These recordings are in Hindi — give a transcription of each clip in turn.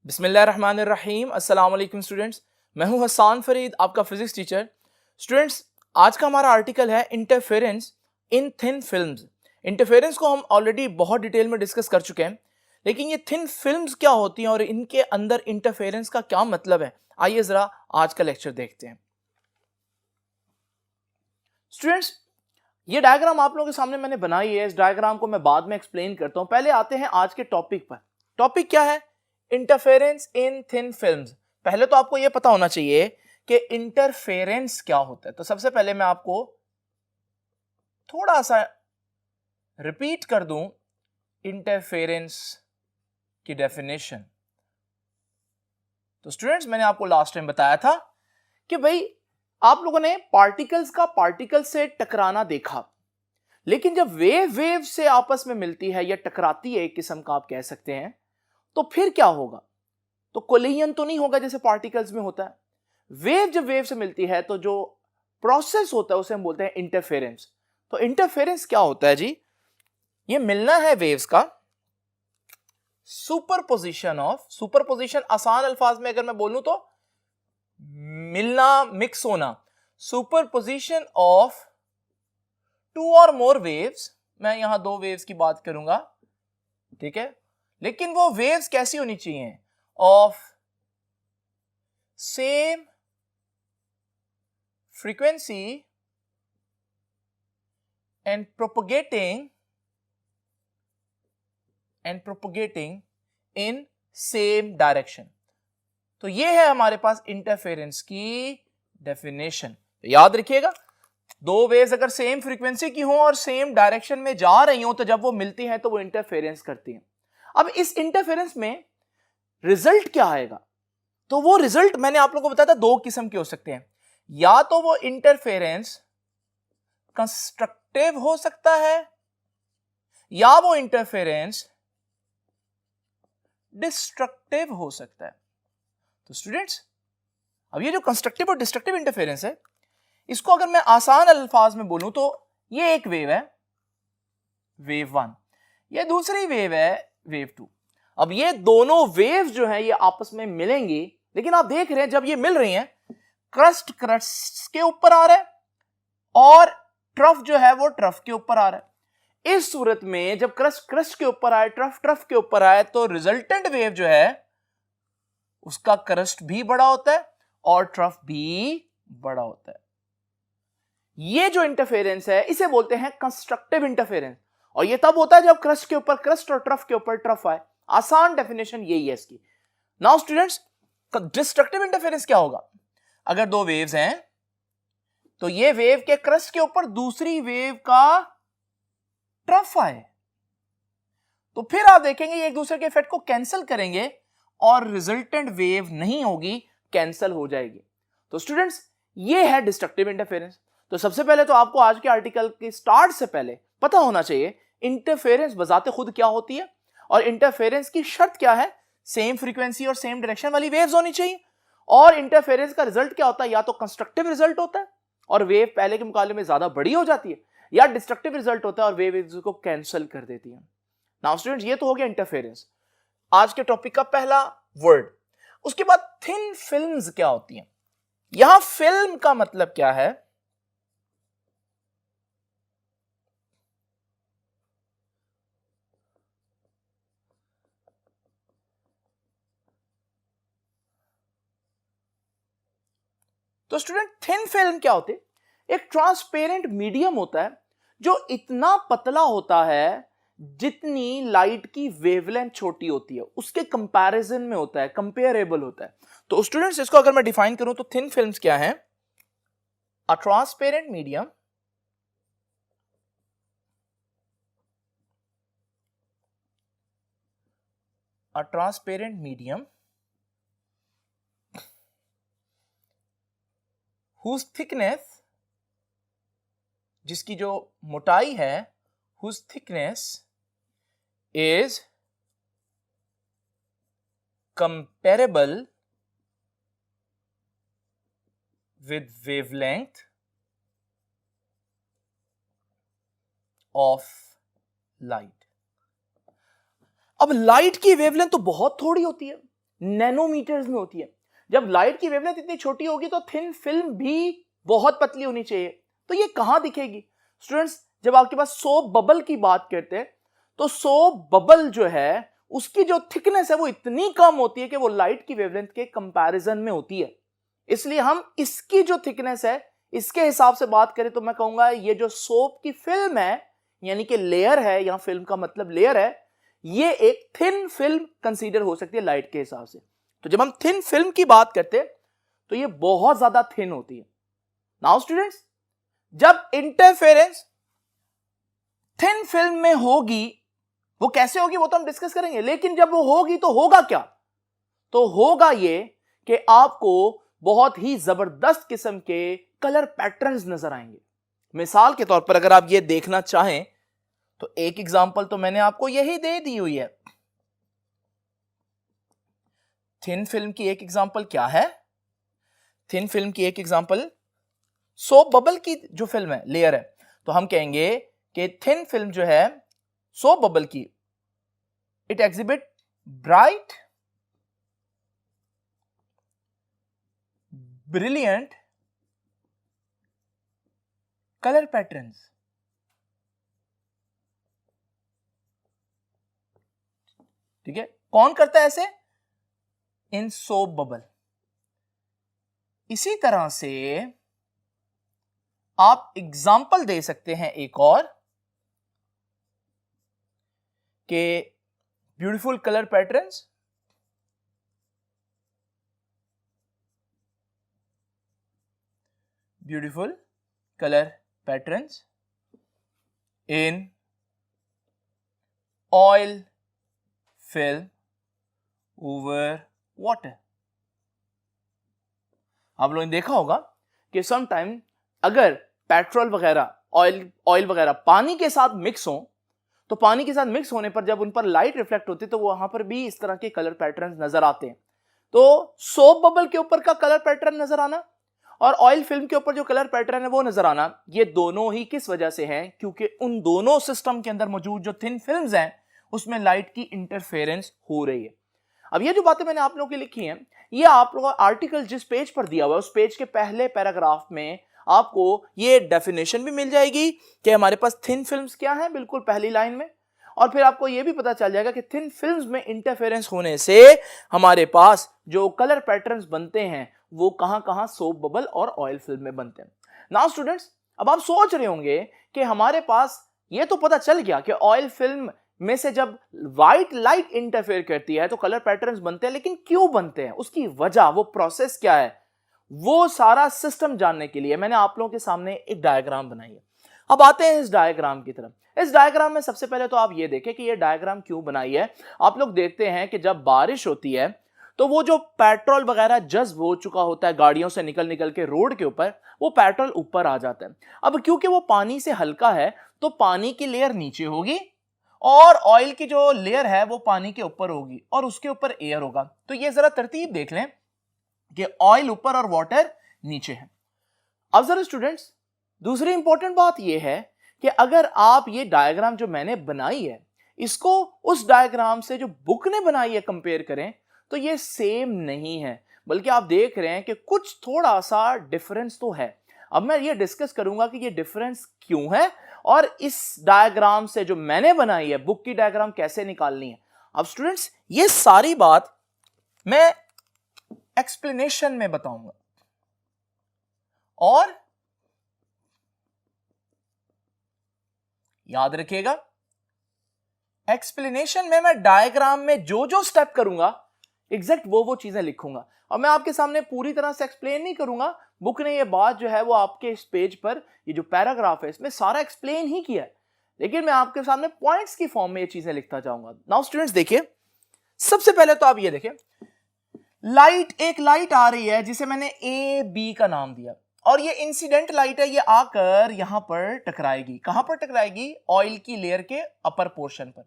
बिस्मिल्लाहिर्रहमानिर्रहीम। अस्सलाम वालेकुम स्टूडेंट्स, मैं हूं हसान फरीद, आपका फिजिक्स टीचर। स्टूडेंट्स, आज का हमारा आर्टिकल है interference in thin films. Interference को हम ऑलरेडी बहुत डिटेल में डिस्कस कर चुके हैं, लेकिन ये थिन फिल्म्स क्या होती हैं और इनके अंदर इंटरफेरेंस का क्या मतलब है, आइए जरा आज का लेक्चर देखते हैं। स्टूडेंट्स, ये डायग्राम आप लोगों के सामने मैंने बनाई है। इस डायग्राम को मैं बाद में एक्सप्लेन करता हूं। पहले आते हैं आज के टॉपिक पर। टॉपिक क्या है? Interference in thin films. पहले तो आपको यह पता होना चाहिए कि इंटरफेरेंस क्या होता है। तो सबसे पहले मैं आपको थोड़ा सा रिपीट कर दूं इंटरफेरेंस की डेफिनेशन। तो स्टूडेंट्स, मैंने आपको लास्ट टाइम बताया था कि भाई आप लोगों ने पार्टिकल्स का पार्टिकल से टकराना देखा, लेकिन जब वेव से आपस में मिलती है या टकराती है, एक किस्म का आप कह सकते हैं, तो फिर क्या होगा? तो कोलिजन तो नहीं होगा जैसे पार्टिकल्स में होता है। वेव जब वेव से मिलती है तो जो प्रोसेस होता है उसे हम बोलते हैं इंटरफेरेंस। तो इंटरफेरेंस क्या होता है जी? ये मिलना है वेव्स का, सुपरपोजिशन ऑफ, सुपरपोजिशन आसान अल्फाज में अगर मैं बोलूं तो मिलना, मिक्स होना, सुपरपोजिशन ऑफ टू और मोर वेव्स। मैं यहां दो वेव्स की बात करूंगा, ठीक है, लेकिन वो वेव्स कैसी होनी चाहिए? Of same frequency and propagating in same direction. तो ये है हमारे पास इंटरफेरेंस की डेफिनेशन। तो याद रखिएगा, दो वेव्स अगर सेम फ्रीक्वेंसी की हो और सेम डायरेक्शन में जा रही हो, तो जब वो मिलती हैं तो वो इंटरफेरेंस करती हैं। अब इस इंटरफेरेंस में रिजल्ट क्या आएगा? तो वो रिजल्ट मैंने आप लोगों को बताया था दो किस्म के हो सकते हैं। या तो वो इंटरफेरेंस कंस्ट्रक्टिव हो सकता है, या वो इंटरफेरेंस डिस्ट्रक्टिव हो सकता है। तो स्टूडेंट्स, अब ये जो कंस्ट्रक्टिव और डिस्ट्रक्टिव इंटरफेरेंस है, इसको अगर मैं आसान अल्फाज में बोलूं तो ये एक वेव है, वेव 1, ये दूसरी वेव है, वेव 2। अब ये दोनों वेव जो है ये आपस में मिलेंगी, लेकिन आप देख रहे हैं जब ये मिल रही हैं, क्रस्ट क्रस्ट के ऊपर आ रहा है और ट्रफ जो है वो ट्रफ के ऊपर आ रहा है। इस सूरत में जब क्रस्ट क्रस्ट के ऊपर आए, ट्रफ ट्रफ के ऊपर आए, तो रिजल्टेंट वेव जो है उसका क्रस्ट भी बड़ा होता है और ट्रफ भी बड़ा होता है। ये जो इंटरफेरेंस है इसे बोलते हैं कंस्ट्रक्टिव इंटरफेरेंस, और ये तब होता है जब क्रस्ट के ऊपर क्रस्ट और ट्रफ के ऊपर ट्रफ आए। आसान डेफिनेशन यही है इसकी। नाउ स्टूडेंट्स, डिस्ट्रक्टिव इंटरफेरेंस क्या होगा? अगर दो वेव्स हैं तो ये वेव के क्रस्ट के ऊपर दूसरी वेव का ट्रफ आए, तो फिर आप देखेंगे ये एक दूसरे के इफेक्ट को कैंसिल करेंगे और रिजल्टेंट वेव नहीं होगी, कैंसिल हो जाएगी। तो स्टूडेंट्स, ये है डिस्ट्रक्टिव इंटरफेरेंस। तो सबसे पहले तो आपको आज के आर्टिकल के स्टार्ट से पहले पता होना चाहिए इंटरफेरेंस बजाते खुद क्या होती है, और इंटरफेरेंस की शर्त क्या है? सेम फ्रीक्वेंसी और सेम डायरेक्शन वाली वेव्स होनी चाहिए। और इंटरफेरेंस का रिजल्ट क्या होता है? या तो कंस्ट्रक्टिव रिजल्ट होता है और वेव पहले के मुकाबले में ज्यादा बड़ी हो जाती है, या डिस्ट्रक्टिव रिजल्ट होता है और वेव को कैंसिल कर देती है। नाउ स्टूडेंट्स, ये तो हो गया इंटरफेरेंस, आज के टॉपिक का पहला वर्ड। उसके बाद थिन फिल्म्स क्या होती हैं? यहां फिल्म का मतलब क्या है? तो स्टूडेंट, थिन फिल्म क्या होती है? एक ट्रांसपेरेंट मीडियम होता है जो इतना पतला होता है जितनी लाइट की वेवलेंथ छोटी होती है, उसके कंपैरिजन में होता है, कंपेरेबल होता है। तो स्टूडेंट्स, इसको अगर मैं डिफाइन करूं तो थिन फिल्म्स क्या है? A transparent medium whose thickness, जिसकी जो मोटाई है, whose thickness is comparable with wavelength of light। अब लाइट की वेवलेंथ तो बहुत थोड़ी होती है, नैनोमीटर्स में होती है। जब लाइट की वेवलेंथ इतनी छोटी होगी तो थिन फिल्म भी बहुत पतली होनी चाहिए। तो ये कहां दिखेगी स्टूडेंट्स? जब आपके पास सोप बबल की बात करते हैं तो सोप बबल जो है उसकी जो थिकनेस है वो इतनी कम होती है कि वो लाइट की वेवलेंथ के कंपैरिजन में होती है। इसलिए हम इसकी जो थिकनेस है इसके हिसाब से बात करें तो मैं कहूंगा ये जो सोप की फिल्म है, यानी कि लेयर है, यहां फिल्म का मतलब लेयर है, ये एक थिन फिल्म कंसीडर हो सकती है लाइट के हिसाब से। तो जब हम थिन फिल्म की बात करते हैं तो ये बहुत ज्यादा थिन होती है। नाउ स्टूडेंट्स, जब इंटरफेरेंस थिन फिल्म में होगी, वो कैसे होगी वो तो हम डिस्कस करेंगे, लेकिन जब वो होगी तो होगा क्या? तो होगा ये कि आपको बहुत ही जबरदस्त किस्म के कलर पैटर्न्स नजर आएंगे। मिसाल के तौर पर अगर आप ये देखना चाहें तो एक एग्जांपल तो मैंने आपको यही दे दी हुई है। थिन फिल्म की एक एग्जांपल क्या है? थिन फिल्म की एक एग्जांपल सोप बबल की जो फिल्म है, लेयर है, तो हम कहेंगे कि थिन फिल्म जो है सोप बबल की, it exhibit bright brilliant colour patterns. ठीक है, कौन करता है ऐसे? इन सोप बबल। इसी तरह से आप एग्जाम्पल दे सकते हैं एक और के beautiful colour patterns, beautiful colour patterns in oil film over water. आप लोगों ने देखा होगा कि समटाइम अगर पेट्रोल वगैरह, ऑयल वगैरह पानी के साथ मिक्स हो तो पानी के साथ मिक्स होने पर जब उन पर लाइट रिफ्लेक्ट होती है तो वहां पर भी इस तरह के कलर पैटर्न नजर आते हैं। तो सोप बबल के ऊपर का कलर पैटर्न नजर आना और ऑयल फिल्म के ऊपर जो कलर पैटर्न है वो नजर आना, ये दोनों ही किस वजह से हैं? क्योंकि उन दोनों सिस्टम के अंदर मौजूद जो थिन फिल्म्स हैं उसमें लाइट की इंटरफेरेंस हो रही है। अब ये जो बातें मैंने आप लोगों की लिखी हैं, ये आप लोगों का आर्टिकल जिस पेज पर दिया हुआ है उस पेज के पहले पैराग्राफ में आपको ये डेफिनेशन भी मिल जाएगी कि हमारे पास थिन फिल्म्स क्या है, बिल्कुल पहली लाइन में, और फिर आपको ये भी पता चल जाएगा कि थिन फिल्म्स में इंटरफेरेंस होने से हमारे पास जो कलर पैटर्न्स बनते हैं वो कहां सोप बबल और ऑयल फिल्म में बनते हैं। नाउ स्टूडेंट्स, अब आप सोच रहे होंगे कि हमारे पास ये तो पता चल गया कि ऑयल फिल्म में से जब व्हाइट लाइट इंटरफेयर करती है तो कलर पैटर्न्स बनते हैं, लेकिन क्यों बनते हैं, उसकी वजह, वो प्रोसेस क्या है, वो सारा सिस्टम जानने के लिए मैंने आप लोगों के सामने एक डायग्राम बनाई है। अब आते हैं इस डायग्राम की तरफ। इस डायग्राम में सबसे पहले तो आप ये देखें कि ये डायग्राम क्यों बनाई है। आप लोग देखते हैं कि जब बारिश होती है तो वो जो पेट्रोल वगैरह जज्ब हो चुका होता है गाड़ियों से निकल निकल के रोड के ऊपर, वो पेट्रोल ऊपर आ जाता है। अब क्योंकि वो पानी से हल्का है तो पानी की लेयर नीचे होगी और ऑयल की जो लेयर है वो पानी के ऊपर होगी और उसके ऊपर एयर होगा। तो ये जरा तरतीब देख लें कि ऑयल ऊपर और वाटर नीचे है। अब जरा स्टूडेंट्स, दूसरी इंपॉर्टेंट बात यह है कि अगर आप ये डायग्राम जो मैंने बनाई है इसको उस डायग्राम से जो बुक ने बनाई है कंपेयर करें तो ये सेम नहीं है, बल्कि आप देख रहे हैं कि कुछ थोड़ा सा डिफरेंस तो है। अब मैं ये डिस्कस करूंगा कि ये डिफरेंस क्यों है और इस डायग्राम से जो मैंने बनाई है बुक की डायग्राम कैसे निकालनी है। अब स्टूडेंट्स, ये सारी बात मैं एक्सप्लेनेशन में बताऊंगा और याद रखिएगा एक्सप्लेनेशन में मैं डायग्राम में जो जो स्टेप करूंगा एग्जैक्ट वो चीजें लिखूंगा और मैं आपके सामने पूरी तरह से एक्सप्लेन नहीं करूंगा। बुक ने ये बात जो है वो आपके इस पेज पर, ये जो पैराग्राफ है इसमें सारा एक्सप्लेन ही किया है, लेकिन मैं आपके सामने पॉइंट्स की फॉर्म में ये चीजें लिखता जाऊंगा। नाउ स्टूडेंट्स देखिए, सबसे पहले तो आप ये देखें, एक लाइट आ रही है जिसे मैंने ए बी का नाम दिया और ये इंसिडेंट लाइट है, ये आकर यहां पर टकराएगी। कहां पर टकराएगी? ऑयल की लेयर के अपर पोर्शन पर।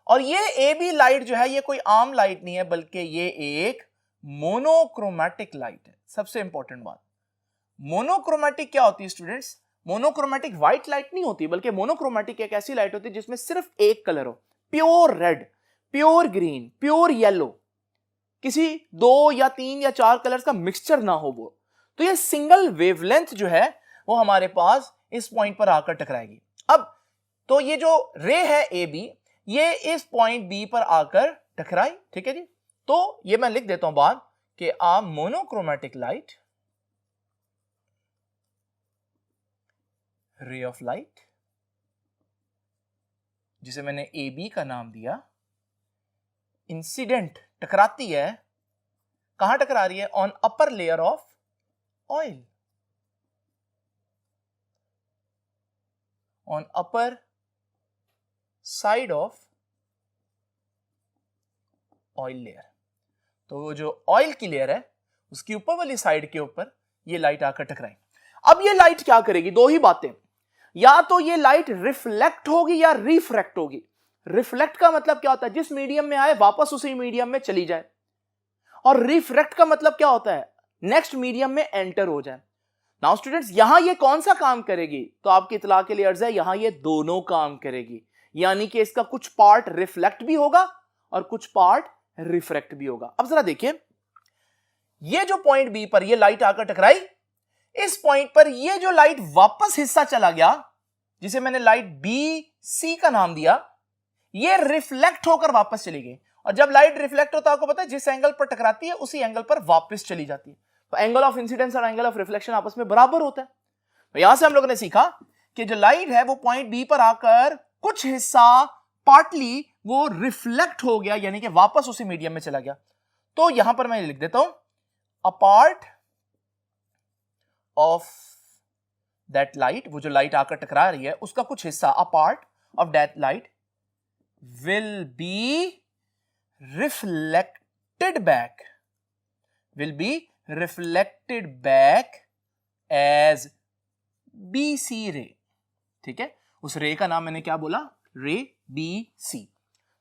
और ये ए बी लाइट जो है ये कोई आम लाइट नहीं है, बल्कि ये एक मोनोक्रोमैटिक लाइट है। सबसे इंपॉर्टेंट बात, मोनोक्रोमैटिक क्या होती है स्टूडेंट्स? मोनोक्रोमैटिक व्हाइट लाइट नहीं होती, बल्कि मोनोक्रोमैटिक एक ऐसी लाइट होती है जिसमें सिर्फ एक कलर हो, pure red, pure green, pure yellow. किसी 2 या 3 या 4 कलर्स का मिक्सचर ना हो वो, तो ये सिंगल वेवलेंथ जो है वो हमारे पास इस पॉइंट पर आकर टकराएगी। अब तो ये जो रे है ए बी, ये इस पॉइंट बी पर आकर टकराई, ठीक है जी। तो ये मैं लिख देता हूं बात कि a monochromatic light, ray of light, जिसे मैंने ए बी का नाम दिया, इंसिडेंट टकराती है, कहां टकरा रही है? On upper layer of oil, on upper side of oil layer. तो वो जो ऑयल की लेयर है उसकी ऊपर वाली साइड के ऊपर ये लाइट आकर टकराई। अब ये लाइट क्या करेगी? दो ही बातें, या तो ये लाइट रिफ्लेक्ट होगी या रिफ्रैक्ट होगी। रिफ्लेक्ट का मतलब क्या होता है? जिस मीडियम में आए वापस उसी मीडियम में चली जाए। और रिफ्रैक्ट का मतलब क्या होता है? नेक्स्ट मीडियम में एंटर हो जाए। नाउ स्टूडेंट्स, यहां ये कौन सा काम करेगी? तो आपकी इतला के लिए अर्ज है, यहां ये दोनों काम करेगी, यानी कि इसका कुछ पार्ट रिफ्लेक्ट भी होगा और कुछ पार्ट रिफ्रैक्ट भी होगा। अब जरा देखिए, ये जो पॉइंट बी पर ये लाइट आकर टकराई, इस पॉइंट पर ये जो लाइट वापस हिस्सा चला गया, जिसे मैंने लाइट बी सी का नाम दिया, ये रिफ्लेक्ट होकर वापस चली गई। और जब लाइट रिफ्लेक्ट होता है, आपको पता है जिस एंगल पर टकराती है उसी एंगल पर वापस चली जाती है। तो एंगल ऑफ इंसिडेंस और एंगल ऑफ रिफ्लेक्शन आपस में बराबर होता है। तो यहां से हम लोगों ने सीखा कि जो लाइट है वो पॉइंट बी पर आकर कुछ हिस्सा पार्टली वो रिफ्लेक्ट हो गया, यानी कि वापस उसी मीडियम में चला गया। तो यहां पर मैं लिख देता हूं, अ पार्ट ऑफ दैट लाइट, वो जो लाइट आकर टकरा रही है उसका कुछ हिस्सा, a part of that light will be reflected back, will be reflected back as B C ray. ठीक है, उस रे का नाम मैंने क्या बोला? रे बी सी।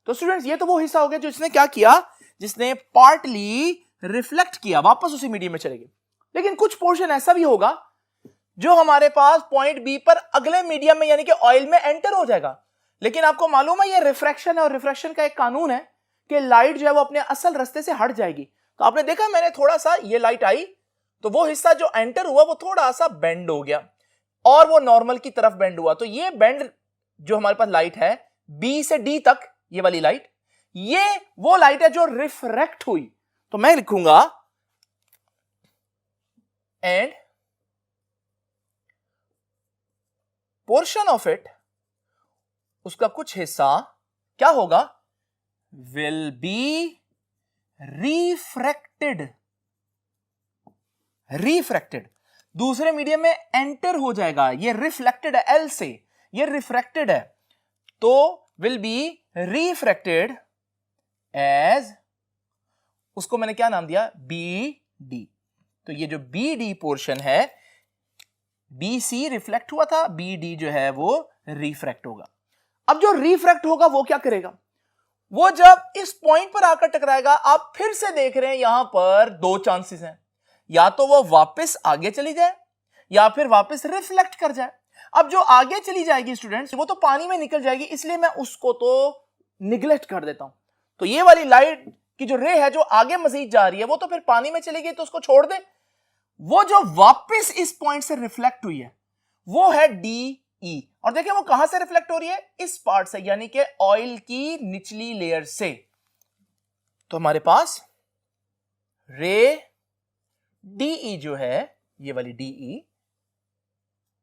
तो स्टूडेंट्स, ये तो वो हिस्सा हो गया जो इसने क्या किया, जिसने पार्टली रिफ्लेक्ट किया, वापस उसी मीडियम में चले गए। लेकिन कुछ पोर्शन ऐसा भी होगा जो हमारे पास पॉइंट बी पर अगले मीडियम में यानी कि ऑयल में एंटर हो जाएगा। लेकिन आपको मालूम है ये रिफ्रैक्शन है, और रिफ्रैक्शन का एक कानून है कि लाइट जो है वो अपने असल रास्ते से हट जाएगी। तो आपने देखा, मैंने थोड़ा सा ये लाइट आई तो वो हिस्सा जो एंटर हुआ वो थोड़ा सा बेंड हो गया और वो नॉर्मल की तरफ बेंड हुआ। तो ये बेंड जो हमारे पास लाइट है बी से डी तक, ये वाली लाइट, ये वो लाइट है जो रिफ्रैक्ट हुई। तो मैं लिखूंगा एंड पोर्शन ऑफ इट, उसका कुछ हिस्सा क्या होगा? विल बी रिफ्रैक्टेड, रिफ्रैक्टेड दूसरे मीडियम में एंटर हो जाएगा। ये रिफ्लेक्टेड है, एल से ये रिफ्रैक्टेड है, तो विल बी रिफ्रैक्टेड एज, उसको मैंने क्या नाम दिया? B D. तो ये जो बी डी पोर्शन है, बी सी रिफ्लेक्ट हुआ था, बी डी जो है वो रिफ्रैक्ट होगा। अब जो रिफ्रैक्ट होगा वो क्या करेगा? वो जब इस पॉइंट पर आकर टकराएगा, आप फिर से देख रहे हैं यहां पर दो चांसेस हैं, या तो वो वापस आगे चली जाए या फिर वापस रिफ्लेक्ट कर जाए। अब जो आगे चली जाएगी स्टूडेंट्स, वो तो पानी में निकल जाएगी, इसलिए मैं उसको तो निगलेक्ट कर देता हूं। तो ये वाली लाइट की जो रे है जो आगे मजीद जा रही है वो तो फिर पानी में चली गई, तो उसको छोड़ दे। वो जो वापस इस पॉइंट से रिफ्लेक्ट हुई है वो है डी ई, और देखिए वो कहां से रिफ्लेक्ट हो रही है? इस पार्ट से, यानी कि ऑयल की निचली लेयर से। तो हमारे पास रे डीई जो है, ये वाली डीई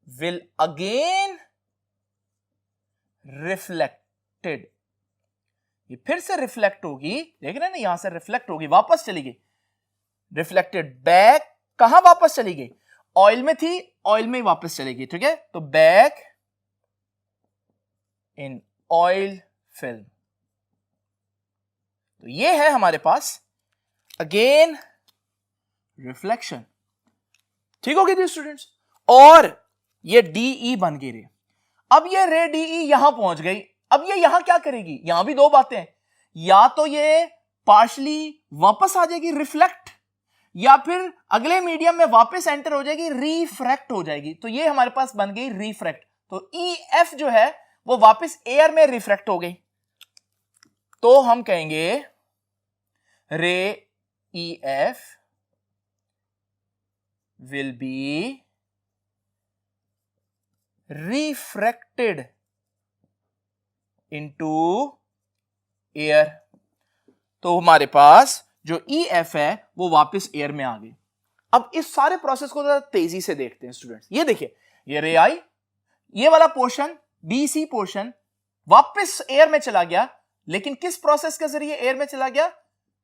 विल अगेन रिफ्लेक्टेड, ये फिर से रिफ्लेक्ट होगी। देख रहे हैं ना, यहां से रिफ्लेक्ट होगी, वापस चली गई, रिफ्लेक्टेड बैक। कहां वापस चली गई? ऑयल में थी, ऑयल में वापस चलेगी। ठीक है, तो बैक इन ऑयल फिल्म। तो ये है हमारे पास अगेन रिफ्लेक्शन। ठीक हो गई थी स्टूडेंट्स, और ये डीई बन गई रे। अब ये रे डीई यहां पहुंच गई। अब ये यहां क्या करेगी? यहां भी दो बातें हैं, या तो ये पार्शली वापस आ जाएगी रिफ्लेक्ट, या फिर अगले मीडियम में वापस एंटर हो जाएगी, रिफ्रैक्ट हो जाएगी। तो ये हमारे पास बन गई रिफ्रैक्ट। तो ई एफ जो है वो वापस एयर में रिफ्रैक्ट हो गई। तो हम कहेंगे रे EF will be refracted into air। तो हमारे पास जो EF है वो वापस एयर में आ गई। अब इस सारे प्रोसेस को जरा तेजी से देखते हैं स्टूडेंट्स। ये देखिए, ये रे आई, ये वाला पोर्शन BC पोर्शन वापस एयर में चला गया, लेकिन किस प्रोसेस के जरिए एयर में चला गया?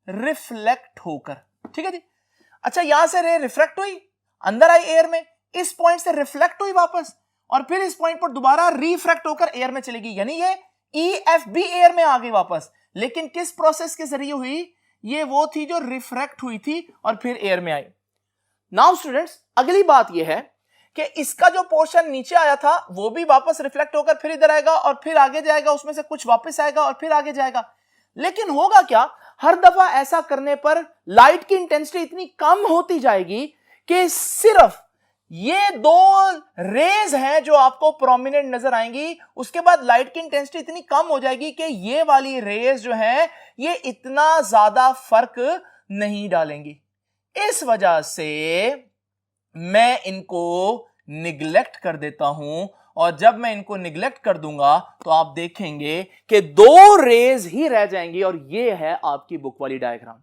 रिफ्लेक्ट होकर। ठीक है जी। अच्छा, यहां से रे रिफ्रैक्ट हुई, अंदर आई एयर में, इस पॉइंट से रिफ्लेक्ट हुई वापस, और फिर इस पॉइंट पर दोबारा रिफ्रैक्ट होकर एयर में चलेगी, यानी ये EF भी एयर में आ गई वापस, लेकिन किस प्रोसेस के जरिए हुई? ये वो थी जो रिफ्रैक्ट हुई थी और फिर एयर में आई। नाउ स्टूडेंट्स, अगली बात ये है कि इसका जो पोर्शन नीचे आया था वो भी वापस रिफ्लेक्ट होकर फिर इधर आएगा और फिर आगे जाएगा, उसमें से कुछ वापस आएगा और फिर आगे जाएगा। लेकिन होगा क्या? हर दफा ऐसा करने पर लाइट की इंटेंसिटी इतनी कम होती जाएगी कि सिर्फ ये दो रेज हैं जो आपको प्रोमिनेंट नजर आएंगी, उसके बाद लाइट की इंटेंसिटी इतनी कम हो जाएगी कि ये वाली रेज जो है ये इतना ज्यादा फर्क नहीं डालेंगी। इस वजह से मैं इनको निगलेक्ट कर देता हूं, और जब मैं इनको निगलेक्ट कर दूंगा तो आप देखेंगे कि दो रेज ही रह जाएंगी, और ये है आपकी बुक वाली डायग्राम।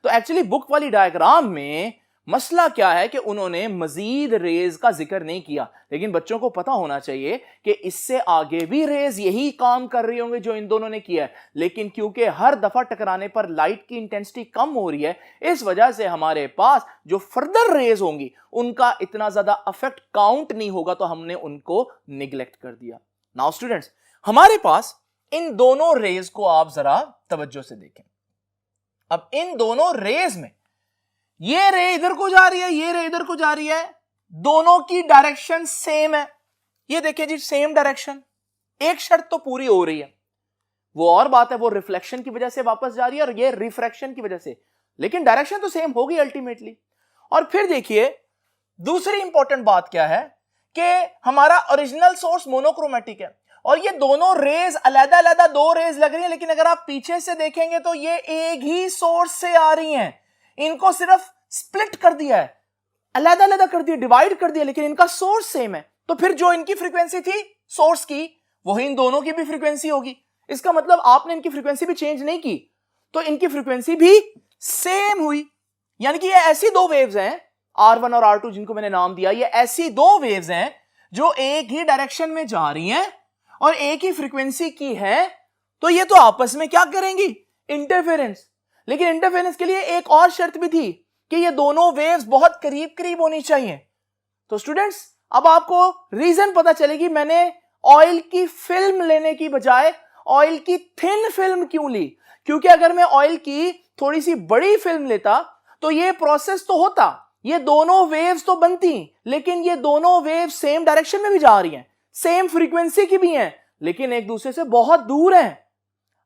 तो एक्चुअली बुक वाली डायग्राम में मसला क्या है कि उन्होंने मजीद रेज का जिक्र नहीं किया, लेकिन बच्चों को पता होना चाहिए कि इससे आगे भी रेज यही काम कर रही होंगे जो इन दोनों ने किया है, लेकिन क्योंकि हर दफा टकराने पर लाइट की इंटेंसिटी कम हो रही है, इस वजह से हमारे पास जो फर्दर रेज होंगी उनका इतना ज्यादा अफेक्ट काउंट नहीं होगा, तो हमने उनको निगलेक्ट कर दिया। नाउ स्टूडेंट्स, हमारे पास इन दोनों रेज को आप जरा तवज्जो से देखें। अब इन दोनों रेज में ये रे इधर को जा रही है, ये रे इधर को जा रही है, दोनों की डायरेक्शन सेम है। ये देखिए जी, सेम डायरेक्शन। एक शर्त तो पूरी हो रही है, वो और बात है वो रिफ्लेक्शन की वजह से वापस जा रही है और ये रिफ्रैक्शन की वजह से, लेकिन डायरेक्शन तो सेम होगी अल्टीमेटली। और फिर देखिए दूसरी इंपॉर्टेंट बात क्या है कि हमारा ओरिजिनल सोर्स मोनोक्रोमेटिक है और ये दोनों रेज अलग अलग दो रेज लग रही है, लेकिन अगर आप पीछे से देखेंगे तो ये एक ही सोर्स से आ रही हैं। इनको सिर्फ स्प्लिट कर दिया है, अलग अलग कर दिया, डिवाइड कर दिया, लेकिन इनका सोर्स सेम है। तो फिर जो इनकी फ्रीक्वेंसी थी सोर्स की, वही इन दोनों की भी फ्रीक्वेंसी होगी। इसका मतलब आपने इनकी फ्रीक्वेंसी भी चेंज नहीं की, तो इनकी फ्रीक्वेंसी भी सेम हुई। यानी कि ये ऐसी दो वेव्स हैं, R1 और R2 जिनको मैंने नाम दिया, ये ऐसी दो वेव्स हैं जो एक ही डायरेक्शन में जा रही हैं और एक ही फ्रीक्वेंसी की है। तो ये तो आपस में क्या करेंगी? इंटरफेरेंस। लेकिन इंटरफेरेंस के लिए एक और शर्त भी थी कि ये दोनों वेव्स बहुत करीब करीब होनी चाहिए। तो स्टूडेंट्स, अब आपको रीजन पता चलेगी मैंने ऑयल की फिल्म लेने की बजाय ऑयल की थिन फिल्म क्यों ली। क्योंकि अगर मैं ऑयल की थोड़ी सी बड़ी फिल्म लेता तो ये प्रोसेस तो होता, ये दोनों वेव्स तो बनती, लेकिन ये दोनों वेव्स सेम डायरेक्शन में भी जा रही हैं, सेम फ्रीक्वेंसी की भी हैं, लेकिन एक दूसरे से बहुत दूर हैं।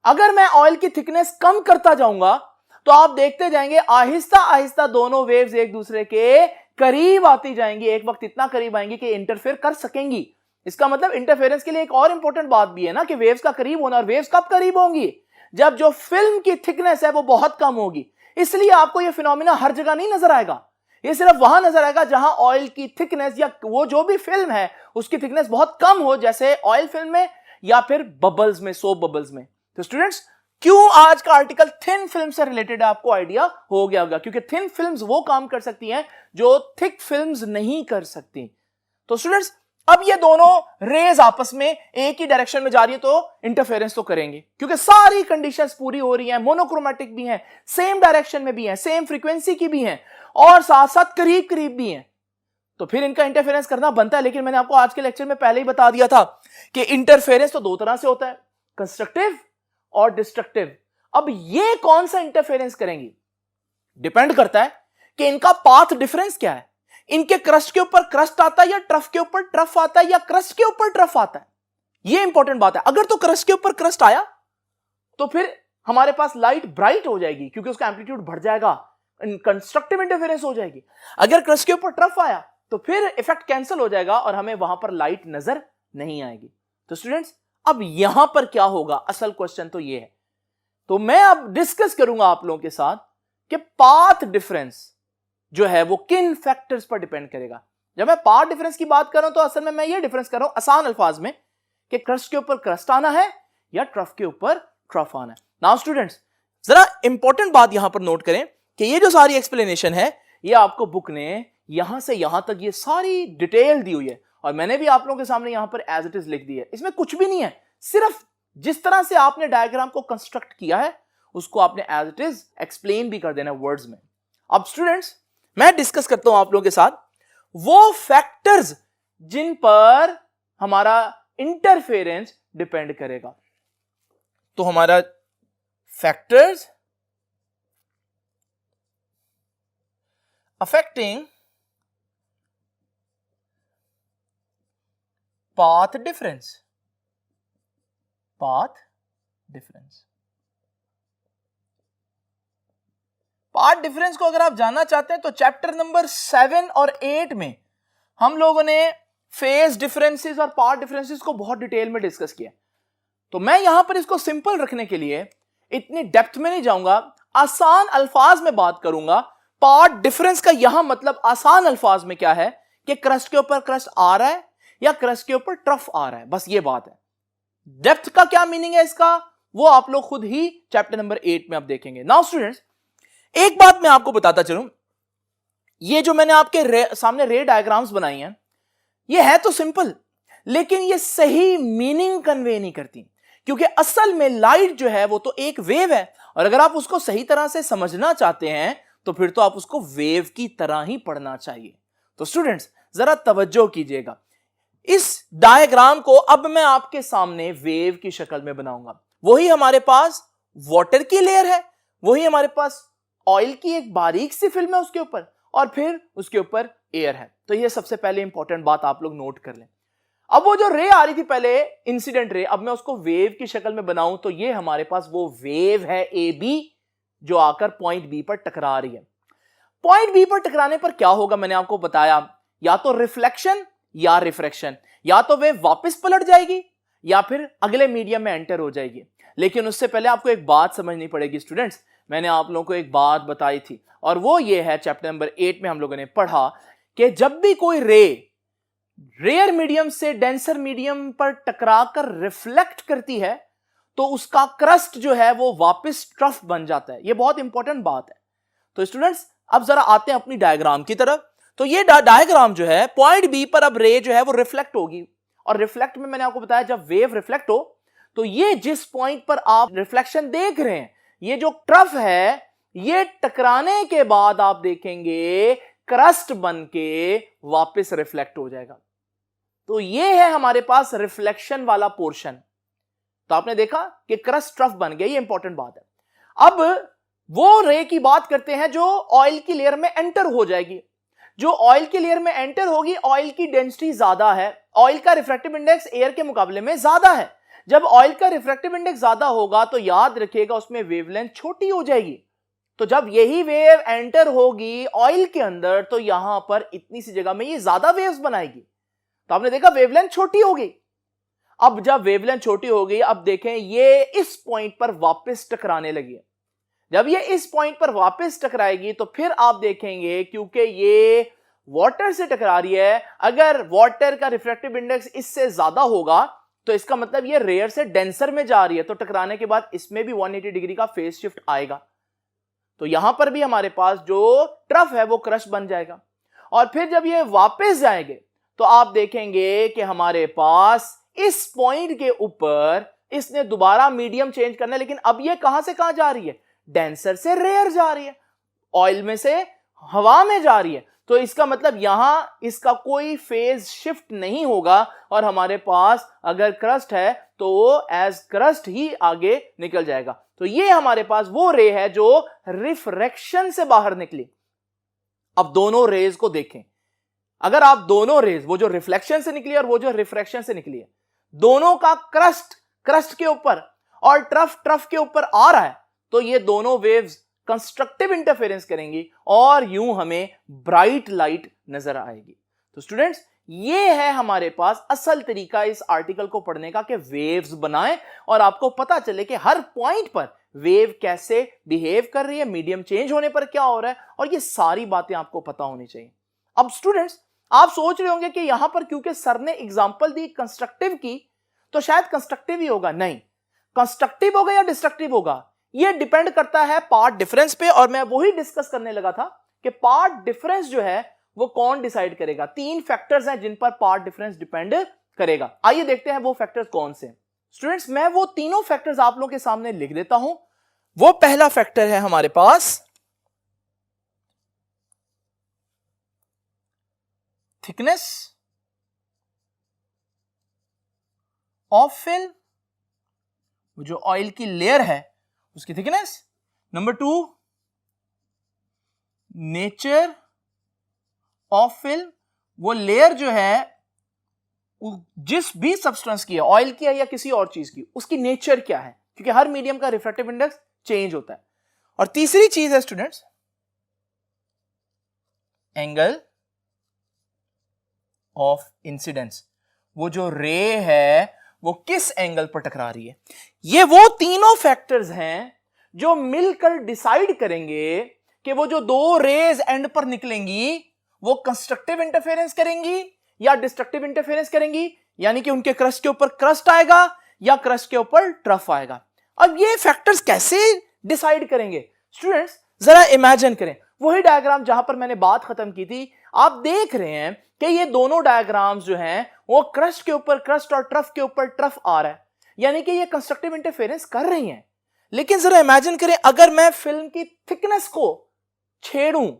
अगर मैं ऑयल की थिकनेस कम करता जाऊंगा तो आप देखते जाएंगे आहिस्ता आहिस्ता दोनों वेव्स एक दूसरे के करीब आती जाएंगी, एक वक्त इतना करीब आएंगी कि इंटरफेयर कर सकेंगी। इसका मतलब इंटरफेरेंस के लिए एक और इंपॉर्टेंट बात भी है ना कि वेव्स का करीब होना। और वेव्स कब करीब होंगी? जब जो फिल्म की थिकनेस है वो बहुत कम होगी। इसलिए आपको यह फिनोमिना हर जगह नहीं नजर आएगा, ये सिर्फ वहां नजर आएगा जहां ऑयल की थिकनेस या वो जो भी फिल्म है उसकी थिकनेस बहुत कम हो, जैसे ऑयल फिल्म में या फिर बबल्स में, सोप बबल्स में। तो स्टूडेंट्स, क्यों आज का आर्टिकल थिन फिल्म से रिलेटेड है आपको आइडिया हो गया होगा, क्योंकि थिन फिल्म्स वो काम कर सकती हैं जो थिक फिल्म्स नहीं कर सकती। तो स्टूडेंट्स, अब ये दोनों रेज आपस में एक ही डायरेक्शन में जा रही है तो इंटरफेरेंस तो करेंगे, क्योंकि सारी कंडीशंस पूरी हो रही हैं, मोनोक्रोमेटिक भी हैं, सेम डायरेक्शन में भी हैं, सेम फ्रीक्वेंसी की भी हैं और साथ साथ करीब करीब भी हैं। तो फिर इनका इंटरफेरेंस करना बनता है। लेकिन मैंने आपको आज के लेक्चर में पहले ही बता दिया था कि इंटरफेरेंस तो दो तरह से होता है, कंस्ट्रक्टिव और डिस्ट्रक्टिव। अब ये कौन सा इंटरफेरेंस करेंगी डिपेंड करता है कि इनका पाथ डिफरेंस क्या है। इनके क्रस्ट के ऊपर क्रस्ट आता है या ट्रफ के ऊपर ट्रफ आता है या क्रस्ट के ऊपर ट्रफ आता है, ये इंपॉर्टेंट बात है। अगर तो क्रस्ट के ऊपर क्रस्ट आया तो फिर हमारे पास लाइट ब्राइट हो जाएगी क्योंकि उसका एम्पलीट्यूड बढ़ जाएगा, कंस्ट्रक्टिव इंटरफेरेंस हो जाएगी। अगर क्रस्ट के ऊपर ट्रफ आया तो फिर इफेक्ट कैंसिल हो जाएगा और हमें वहां पर लाइट नजर नहीं आएगी। तो स्टूडेंट्स, अब यहां पर क्या होगा, असल क्वेश्चन तो ये है। तो मैं अब डिस्कस करूंगा आप लोगों के साथ कि पाथ डिफरेंस जो है वो किन फैक्टर्स पर डिपेंड करेगा। जब मैं पाथ डिफरेंस की बात कर रहा हूं तो असल में मैं ये डिफरेंस कर रहा हूं आसान अल्फाज में कि क्रस्ट के ऊपर क्रस्ट आना है या ट्रफ के ऊपर ट्रफ आना है। नाउ स्टूडेंट्स, जरा इंपॉर्टेंट बात यहां पर नोट करें कि ये जो सारी एक्सप्लेनेशन है ये आपको बुक ने यहां से यहां तक ये सारी डिटेल दी हुई है और मैंने भी आप लोगों के सामने यहां पर एज इट इज लिख दी है। इसमें कुछ भी नहीं है, सिर्फ जिस तरह से आपने डायग्राम को कंस्ट्रक्ट किया है उसको आपने एज इट इज एक्सप्लेन भी कर देना वर्ड्स में। अब स्टूडेंट्स, मैं डिस्कस करता हूं आप लोगों के साथ वो फैक्टर्स जिन पर हमारा इंटरफेरेंस डिपेंड करेगा। तो हमारा factors affecting path difference, path difference, path difference को अगर आप जानना चाहते हैं तो चैप्टर नंबर 7 और 8 में हम लोगों ने फेज डिफरेंसेस और पाथ डिफरेंसेस को बहुत डिटेल में डिस्कस किया। तो मैं यहां पर इसको सिंपल रखने के लिए इतनी डेप्थ में नहीं जाऊंगा, आसान अल्फाज में बात करूंगा। पाथ डिफरेंस का यहां मतलब आसान अल्फाज में क्या है कि क्रस्ट के ऊपर क्रस्ट आ रहा है या क्रस्ट के ऊपर ट्रफ आ रहा है, बस ये बात है। डेप्थ का क्या मीनिंग है इसका वो आप लोग खुद ही चैप्टर नंबर 8 में आप देखेंगे। नाउ स्टूडेंट्स, एक बात मैं आपको बताता चलूं, ये जो मैंने आपके सामने रे डायग्राम्स बनाई हैं ये है तो सिंपल, लेकिन ये सही मीनिंग कन्वे नहीं करती, क्योंकि असल में लाइट जो है वो तो एक वेव है और अगर आप उसको सही तरह से समझना चाहते हैं तो फिर तो आप उसको वेव की तरह ही पढ़ना चाहिए। तो स्टूडेंट्स जरा तवज्जो कीजिएगा, इस डायग्राम को अब मैं आपके सामने वेव की शक्ल में बनाऊंगा। वही हमारे पास वाटर की लेयर है, वही हमारे पास ऑयल की एक बारीक सी फिल्म है उसके ऊपर और फिर उसके ऊपर एयर है। तो ये सबसे पहले इंपॉर्टेंट बात आप लोग नोट कर लें। अब वो जो रे आ रही थी पहले इंसिडेंट रे, अब मैं उसको वेव की शक्ल में बनाऊं तो ये हमारे पास वो वेव है ए बी जो आकर पॉइंट बी पर टकरा रही है। पॉइंट बी पर टकराने पर क्या होगा मैंने आपको बताया, या तो रिफ्लेक्शन या रिफ्रैक्शन, या तो वेव वापस पलट जाएगी या फिर अगले मीडियम में एंटर हो जाएगी। लेकिन उससे पहले आपको एक बात समझनी पड़ेगी स्टूडेंट्स, मैंने आप लोगों को एक बात बताई थी और वो ये है चैप्टर नंबर 8 में हम लोगों ने पढ़ा कि जब भी कोई रे रेयर मीडियम से डेंसर मीडियम पर टकराकर रिफ्लेक्ट करती है तो उसका क्रस्ट जो है वो वापस ट्रफ बन जाता है। ये बहुत इंपॉर्टेंट बात है। तो स्टूडेंट्स अब जरा आते हैं अपनी डायग्राम की तरफ। तो ये डायग्राम जो है पॉइंट बी पर अब रे जो है वो रिफ्लेक्ट होगी और रिफ्लेक्ट में मैंने आपको बताया जब वेव रिफ्लेक्ट हो तो ये जिस पॉइंट पर आप रिफ्लेक्शन देख रहे हैं ये जो ट्रफ है ये टकराने के बाद आप देखेंगे क्रस्ट बन के वापस रिफ्लेक्ट हो जाएगा। तो ये है हमारे पास रिफ्लेक्शन वाला पोर्शन। तो आपने देखा कि क्रस्ट ट्रफ बन गया, ये इंपॉर्टेंट बात है। अब वो रे की बात करते हैं जो ऑयल की लेयर में एंटर हो जाएगी। जो ऑयल की लेयर में एंटर होगी, ऑयल की डेंसिटी ज्यादा है, ऑयल का रिफ्रैक्टिव इंडेक्स एयर के मुकाबले में ज्यादा है। जब ऑयल का रिफ्रैक्टिव इंडेक्स ज्यादा होगा तो याद रखिएगा उसमें वेवलेंथ छोटी हो जाएगी। तो जब यही वेव एंटर होगी ऑयल के अंदर तो यहां पर इतनी सी जगह में ये ज्यादा वेव्स बनाएगी। तो आपने देखा वेवलेंथ छोटी हो गई। अब जब वेवलेंथ छोटी हो गई, अब देखें ये इस पॉइंट पर वापस टकराने लगी है। जब ये इस पॉइंट पर वापस टकराएगी तो फिर आप देखेंगे क्योंकि ये वाटर से टकरा रही है, अगर वाटर का रिफ्रैक्टिव इंडेक्स इससे ज्यादा होगा तो इसका मतलब ये रेयर से डेंसर में जा रही है, तो टकराने के बाद इसमें भी 180 डिग्री का फेज शिफ्ट आएगा। तो यहां पर भी हमारे पास जो ट्रफ है वो क्रश बन जाएगा और फिर जब ये वापस जाएंगे तो आप देखेंगे कि हमारे पास इस पॉइंट के ऊपर इसने दोबारा मीडियम चेंज करना है, लेकिन अब ये कहां से कहां जा रही है, डेंसर से रेयर जा रही है, ऑयल में से हवा में जा रही है। तो इसका मतलब यहां इसका कोई फेज शिफ्ट नहीं होगा और हमारे पास अगर क्रस्ट है तो एज क्रस्ट ही आगे निकल जाएगा। तो ये हमारे पास वो रे है जो रिफ्रैक्शन से बाहर निकली। अब दोनों रेज को देखें, अगर आप दोनों रेज वो जो रिफ्लेक्शन से निकली और वो जो रिफ्रैक्शन से निकली है दोनों का क्रस्ट के ऊपर और ट्रफ के ऊपर आ रहा है तो ये दोनों वेव्स कंस्ट्रक्टिव इंटरफेरेंस करेंगी और यूं हमें ब्राइट लाइट नजर आएगी। तो स्टूडेंट्स ये है हमारे पास असल तरीका इस आर्टिकल को पढ़ने का कि वेव्स बनाएं और आपको पता चले कि हर पॉइंट पर वेव कैसे बिहेव कर रही है, मीडियम चेंज होने पर क्या हो रहा है, और ये सारी बातें आपको पता होनी चाहिए। अब स्टूडेंट्स, आप सोच रहे होंगे कि यहां पर क्योंकि सर ने एग्जांपल दी कंस्ट्रक्टिव की, तो शायद कंस्ट्रक्टिव ही होगा। नहीं, कंस्ट्रक्टिव होगा या डिस्ट्रक्टिव होगा, यह डिपेंड करता है पार्ट डिफरेंस पे, और मैं वही डिस्कस करने लगा था कि पार्ट डिफरेंस जो है वो कौन डिसाइड करेगा। 3 फैक्टर्स हैं जिन पर पार्ट डिफरेंस डिपेंड करेगा। आइए देखते हैं वो फैक्टर्स कौन से। स्टूडेंट्स, मैं वो तीनों फैक्टर्स आप लोगों के सामने लिख देता हूं। वो पहला फैक्टर है हमारे पास थिकनेस ऑफ फिल्म, जो ऑयल की लेयर है उसकी thickness. Number 2, nature of film, वो लेयर जो है जिस भी सब्सटेंस की है, ऑयल की है या किसी और चीज की, उसकी नेचर क्या है, क्योंकि हर मीडियम का रिफ्रैक्टिव इंडेक्स चेंज होता है। और तीसरी चीज है स्टूडेंट्स, एंगल ऑफ इंसिडेंस, वो जो रे है वो किस एंगल पर टकरा रही है। ये वो तीनों फैक्टर्स हैं जो मिलकर डिसाइड करेंगे कि वो जो 2 रेज एंड पर निकलेंगी वो कंस्ट्रक्टिव इंटरफेरेंस करेंगी या डिस्ट्रक्टिव इंटरफेरेंस करेंगी, यानी कि उनके क्रस्ट के ऊपर क्रस्ट आएगा या क्रस्ट के ऊपर ट्रफ आएगा। अब ये फैक्टर्स कैसे डिसाइड करेंगे स्टूडेंट्स, जरा इमेजिन करें वही डायग्राम जहां पर मैंने बात खत्म की थी। आप देख रहे हैं कि ये दोनों डायग्राम्स जो हैं वो क्रस्ट के ऊपर क्रस्ट और ट्रफ के ऊपर ट्रफ आ रहा है, यानी कि ये कंस्ट्रक्टिव इंटरफेरेंस कर रही हैं। लेकिन जरा इमेजिन करें अगर मैं फिल्म की थिकनेस को छेड़ूं,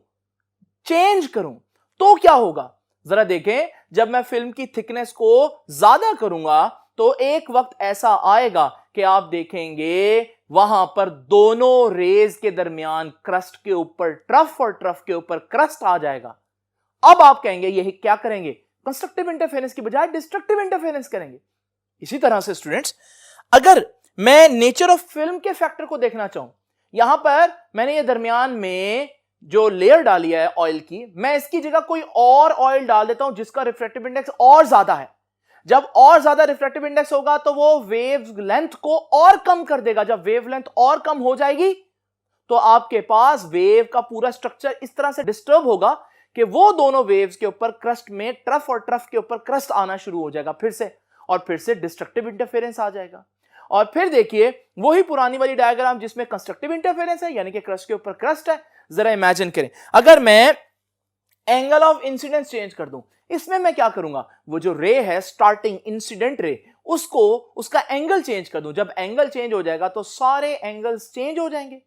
चेंज करूं, तो क्या होगा। जरा देखें, जब मैं फिल्म की थिकनेस को ज्यादा करूंगा तो एक वक्त ऐसा आएगा कि आप देखेंगे वहां पर दोनों रेज के दरमियान क्रस्ट के ऊपर ट्रफ और ट्रफ के ऊपर क्रस्ट आ जाएगा। अब आप कहेंगे यही क्या करेंगे, कंस्ट्रक्टिव इंटरफेरेंस की बजाय डिस्ट्रक्टिव इंटरफेरेंस करेंगे। इसी तरह से स्टूडेंट्स, अगर मैं नेचर ऑफ फिल्म के फैक्टर को देखना चाहूं, यहां पर मैंने ये दरमियान में जो लेयर डाली है ऑयल की, मैं इसकी जगह कोई और ऑयल डाल देता हूं जिसका रिफ्रैक्टिव इंडेक्स और ज्यादा है। जब और ज्यादा रिफ्रैक्टिव इंडेक्स होगा तो वो वेव लेंथ को और कम कर देगा। जब वेव लेंथ और कम हो जाएगी तो आपके पास वेव का पूरा स्ट्रक्चर इस तरह से डिस्टर्ब होगा कि वो दोनों वेव्स के ऊपर क्रस्ट में ट्रफ और ट्रफ के ऊपर क्रस्ट आना शुरू हो जाएगा फिर से, और फिर से डिस्ट्रक्टिव इंटरफेरेंस आ जाएगा। और फिर देखिए वही पुरानी वाली डायग्राम जिसमें कंस्ट्रक्टिव इंटरफेरेंस है, यानी कि क्रस्ट के ऊपर क्रस्ट है। जरा इमेजिन करें अगर मैं एंगल ऑफ इंसिडेंस चेंज कर दूं, इसमें मैं क्या करूंगा, वो जो रे है स्टार्टिंग इंसिडेंट रे, उसको उसका एंगल चेंज कर दूं। जब एंगल चेंज हो जाएगा तो सारे एंगल्स चेंज हो जाएंगे,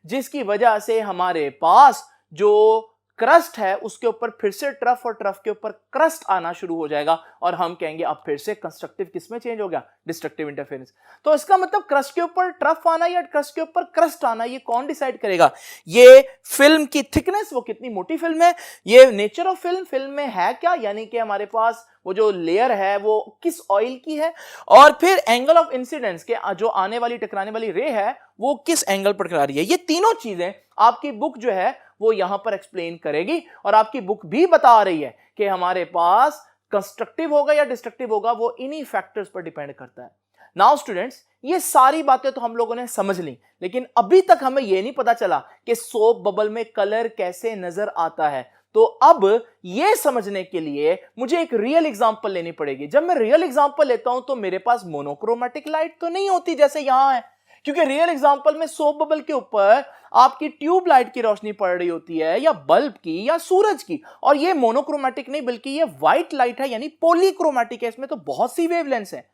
जिसकी वजह से हमारे पास जो क्रस्ट है उसके ऊपर फिर से ट्रफ और ट्रफ के ऊपर क्रस्ट आना शुरू हो जाएगा, और हम कहेंगे अब फिर से कंस्ट्रक्टिव किसमें चेंज हो गया, डिस्ट्रक्टिव इंटरफेरेंस। तो इसका मतलब क्रस्ट के ऊपर ट्रफ आना या क्रस्ट के ऊपर क्रस्ट आना, ये कौन डिसाइड करेगा, ये फिल्म की थिकनेस, वो कितनी मोटी फिल्म है, ये नेचर ऑफ फिल्म में है क्या, यानी कि हमारे पास वो जो लेयर है वो किस ऑयल की है, और फिर एंगल ऑफ इंसिडेंस के जो आने वाली टकराने वाली रे है वो किस एंगल पर टकरा रही है। ये तीनों चीजें आपकी बुक जो है वो यहां पर एक्सप्लेन करेगी, और आपकी बुक भी बता रही है कि हमारे पास कंस्ट्रक्टिव होगा या डिस्ट्रक्टिव होगा, वो इन्हीं फैक्टर्स पर डिपेंड करता है। नाउ स्टूडेंट्स, ये सारी बातें तो हम लोगों ने समझ ली, लेकिन अभी तक हमें यह नहीं पता चला कि सोप बबल में कलर कैसे नजर आता है। तो अब यह समझने के लिए मुझे एक रियल एग्जांपल लेनी पड़ेगी। जब मैं रियल एग्जांपल लेता हूं तो मेरे पास मोनोक्रोमेटिक लाइट तो नहीं होती जैसे यहां है, क्योंकि रियल एग्जांपल में सोप बबल के ऊपर आपकी ट्यूब लाइट की रोशनी पड़ रही होती है, या बल्ब की, या सूरज की, और ये मोनोक्रोमेटिक नहीं बल्कि ये व्हाइट लाइट है, यानी पॉलीक्रोमेटिक है। इसमें तो बहुत सी वेवलेंथ्स हैं।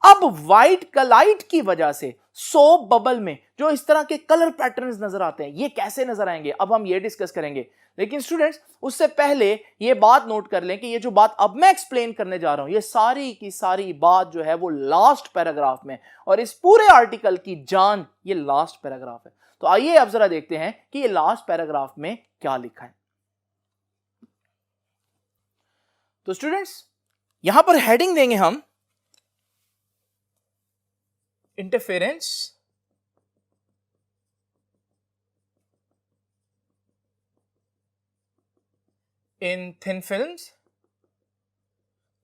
अब व्हाइट लाइट की वजह से सोप बबल में जो इस तरह के कलर पैटर्न्स नजर आते हैं, ये कैसे नजर आएंगे, अब हम ये डिस्कस करेंगे। लेकिन स्टूडेंट्स, उससे पहले ये बात नोट कर लें कि ये जो बात अब मैं एक्सप्लेन करने जा रहा हूं, ये सारी की सारी बात जो है वो लास्ट पैराग्राफ में, और इस पूरे आर्टिकल की जान ये लास्ट पैराग्राफ है। तो आइए अब जरा देखते हैं कि ये लास्ट पैराग्राफ में क्या लिखा है। तो स्टूडेंट्स, यहां पर हेडिंग देंगे हम इंटरफेरेंस इन थिन फिल्म्स,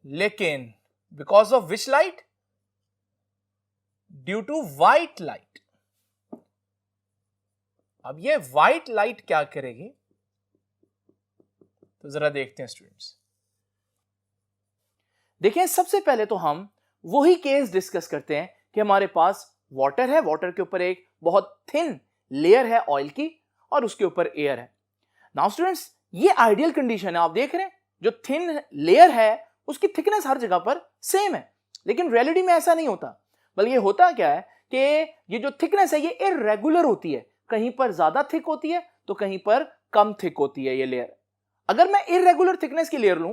लेकिन because of which light, due to white light. अब ये व्हाइट लाइट क्या करेगी, तो जरा देखते हैं स्टूडेंट्स। देखिए सबसे पहले तो हम वही केस डिस्कस करते हैं कि हमारे पास वाटर है, वाटर के ऊपर एक बहुत थिन लेयर है ऑयल की और उसके ऊपर एयर है। नाउ स्टूडेंट्स ये आइडियल कंडीशन है, आप देख रहे हैं जो थिन लेयर है उसकी थिकनेस हर जगह पर सेम है, लेकिन रियलिटी में ऐसा नहीं होता। बल्कि ये होता क्या है कि ये जो थिकनेस है ये इरेगुलर होती है, कहीं पर ज्यादा थिक होती है तो कहीं पर कम थिक होती है ये लेयर। अगर मैं इरेगुलर थिकनेस की लेयर लूं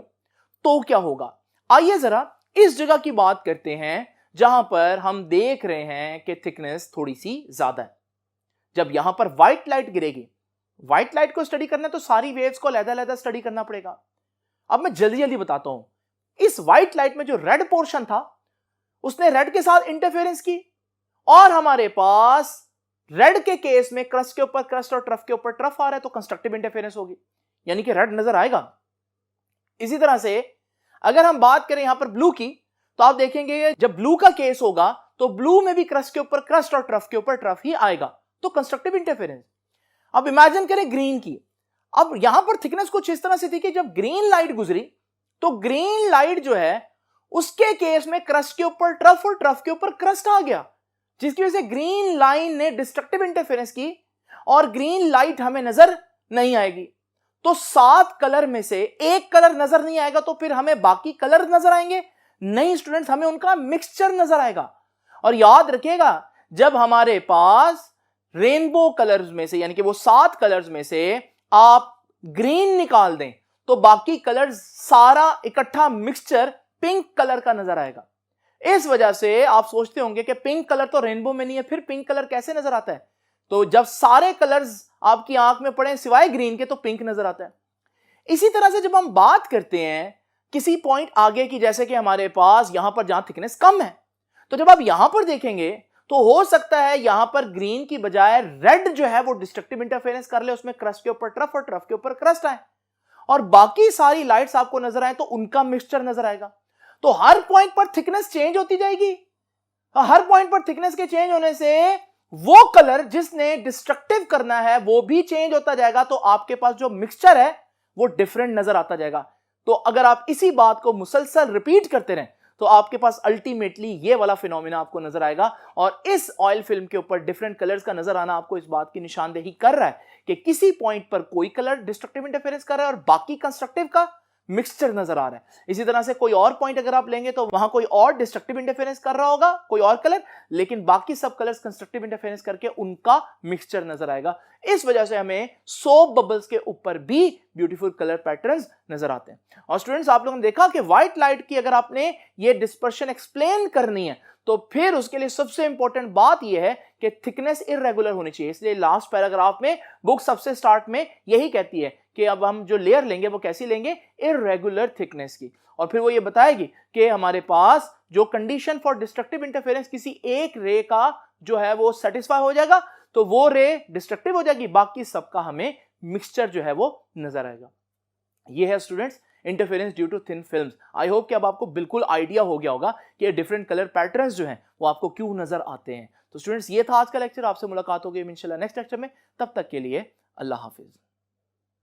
तो क्या होगा, आइए जरा इस जगह की बात करते हैं जहां पर हम देख रहे हैं कि थिकनेस थोड़ी सी ज्यादा है। जब यहां पर व्हाइट लाइट गिरेगी, व्हाइट लाइट को स्टडी करना है तो सारी वेव्स को अलग-अलग स्टडी करना पड़ेगा। अब मैं जल्दी जल्दी बताता हूं, इस व्हाइट लाइट में जो रेड पोर्शन था उसने रेड के साथ इंटरफेरेंस की और हमारे पास रेड के केस में क्रस्ट के ऊपर क्रस्ट और ट्रफ के ऊपर ट्रफ आ रहा है तो कंस्ट्रक्टिव इंटरफेरेंस होगी, यानी कि रेड नजर आएगा। इसी तरह से अगर हम बात करें यहां पर ब्लू की तो आप देखेंगे जब ब्लू का केस होगा तो ब्लू में भी क्रस्ट के ऊपर क्रस्ट और ट्रफ के ऊपर ट्रफ ही आएगा, तो कंस्ट्रक्टिव इंटरफेरेंस। अब इमेजिन करें ग्रीन की, अब यहां पर थिकनेस कुछ इस तरह से थी कि जब ग्रीन लाइट गुजरी तो ग्रीन लाइट जो है उसके केस में क्रस्ट के ऊपर ट्रफ और ट्रफ के ऊपर क्रस्ट आ गया, जिसकी वजह से ग्रीन लाइन ने डिस्ट्रक्टिव इंटरफेरेंस की और ग्रीन लाइट हमें नजर नहीं आएगी। तो 7 कलर में से एक कलर नजर नहीं आएगा तो फिर हमें बाकी कलर नजर आएंगे? नहीं स्टूडेंट्स, हमें उनका मिक्सचर नजर आएगा। और याद रखिएगा जब हमारे पास रेनबो कलर्स में से यानी कि वो 7 कलर्स में से आप ग्रीन निकाल दें तो बाकी कलर्स सारा इकट्ठा मिक्सचर पिंक कलर का नजर आएगा। इस वजह से आप सोचते होंगे कि पिंक कलर तो रेनबो में नहीं है, फिर पिंक कलर कैसे नजर आता है? तो जब सारे कलर्स आपकी आंख में पड़े सिवाय ग्रीन के तो पिंक नजर आता है। इसी तरह से जब हम बात करते हैं किसी पॉइंट आगे की, जैसे कि हमारे पास यहां पर जहां थिकनेस कम है, तो जब आप यहां पर देखेंगे तो हो सकता है यहां पर ग्रीन की बजाय रेड जो है वो डिस्ट्रक्टिव इंटरफेरेंस कर ले, उसमें क्रस्ट के ऊपर ट्रफ और ट्रफ के ऊपर क्रस्ट आए और बाकी सारी लाइट्स आपको नजर आए तो उनका मिक्सचर नजर आएगा। तो हर पॉइंट पर थिकनेस चेंज होती जाएगी। हर पॉइंट पर थिकनेस के चेंज होने से वो कलर जिसने डिस्ट्रक्टिव करना है वो भी चेंज होता जाएगा, तो आपके पास जो मिक्सचर है वो डिफरेंट नजर आता जाएगा। तो अगर आप इसी बात को मुसलसल रिपीट करते रहें तो आपके पास अल्टीमेटली ये वाला फिनोमिना आपको नजर आएगा। और इस ऑयल फिल्म के ऊपर डिफरेंट कलर्स का नजर आना आपको इस बात की निशानदेही कर रहा है कि किसी पॉइंट पर कोई कलर डिस्ट्रक्टिव इंटरफेरेंस कर रहा है और बाकी कंस्ट्रक्टिव का मिक्सचर नजर आ रहा है। इसी तरह से कोई और पॉइंट अगर आप लेंगे तो वहां कोई और डिस्ट्रक्टिव इंटरफेरेंस कर रहा होगा, कोई और कलर, लेकिन बाकी सब कलर्स कंस्ट्रक्टिव इंटरफेरेंस करके उनका मिक्सचर नजर आएगा। इस वजह से हमें सोप बबल्स के ऊपर भी ब्यूटीफुल कलर पैटर्न्स नजर आते हैं। और स्टूडेंट्स आप लोगों ने देखा कि व्हाइट लाइट की अगर आपने ये डिस्पर्शन एक्सप्लेन करनी है तो फिर उसके लिए सबसे इंपॉर्टेंट बात यह है कि थिकनेस इरेगुलर होनी चाहिए। इसलिए लास्ट पैराग्राफ में बुक सबसे स्टार्ट में यही कहती है कि अब हम जो लेयर लेंगे वो कैसी लेंगे, इरेगुलर थिकनेस की। और फिर वो ये बताएगी कि हमारे पास जो कंडीशन फॉर डिस्ट्रक्टिव इंटरफेरेंस किसी एक रे का जो है वो सेटिस्फाई हो जाएगा तो वो रे डिस्ट्रक्टिव हो जाएगी, बाकी सबका हमें मिक्सचर जो है वो नजर आएगा। ये है students interference due to thin films. I hope कि अब आपको बिल्कुल आइडिया हो गया होगा कि डिफरेंट कलर पैटर्न्स जो हैं वो आपको क्यों नजर आते हैं। तो स्टूडेंट्स ये था आज का लेक्चर, आपसे मुलाकात होगी इंशाल्लाह नेक्स्ट लेक्चर में। तब तक के लिए अल्लाह हाफिज।